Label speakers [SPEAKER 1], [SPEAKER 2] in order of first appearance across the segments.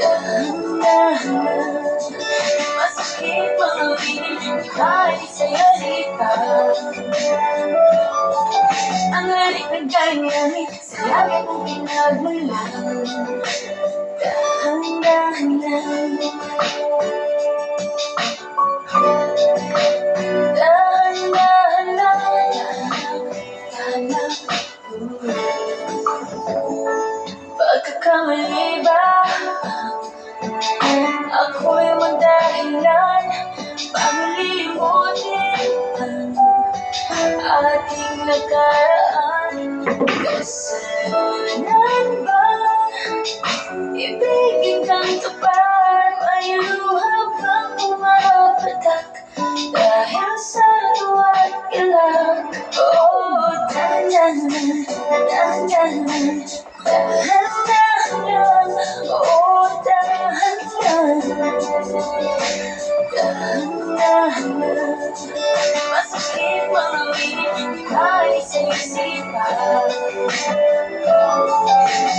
[SPEAKER 1] Dahan-dahan, masakit mga piling, kahit sa'yo dito. Ang halik na ganyan, sa lagi kong pinagmulan. Dahan-dahan lang, dahan-dahan lang, dahan-dahan lang. Pagkakamali ba ako'y magdahilan para lilimutin ang ating nakaraan? Kasalanan ba ibigin kang tapat? May luha bang pumapatak dahil sa tuwa't ilang? Oh, dahan-dahan, dahan-dahan, dahan-dahan, oh, dahan-dahan, dahan-dahan, masakit mga wiling, kahit sa isipan.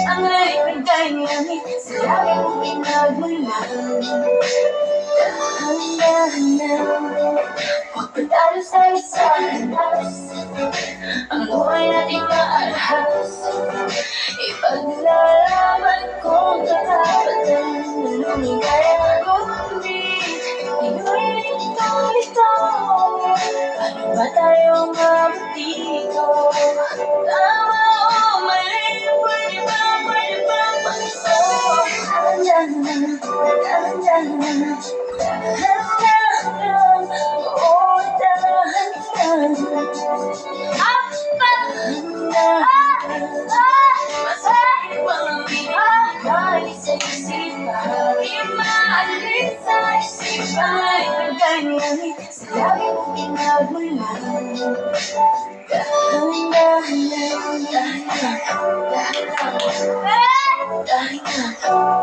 [SPEAKER 1] Ang halik na ganyan, sa lagi kong pinagmulan. Dahan-dahan lang, huwag patalo sa isa't ang buhay nating maarahas. Ipaglalaban kong karapatan na lumigaya ngunit inulit-ulit. Paano ba tayo mabutiko? Tama o mali, pwede ba magso? Dahan-dahan, dahan-dahan, dahan-dahan, oh, dahan-dahan. Masahit mga bilang, kahit sa isipan. Di maalis sa isipan. Ang ganyan, sa lagi kong pinagmulan. Dahan-dahan lang, dahan-dahan, dahan-dahan, dahan-dahan.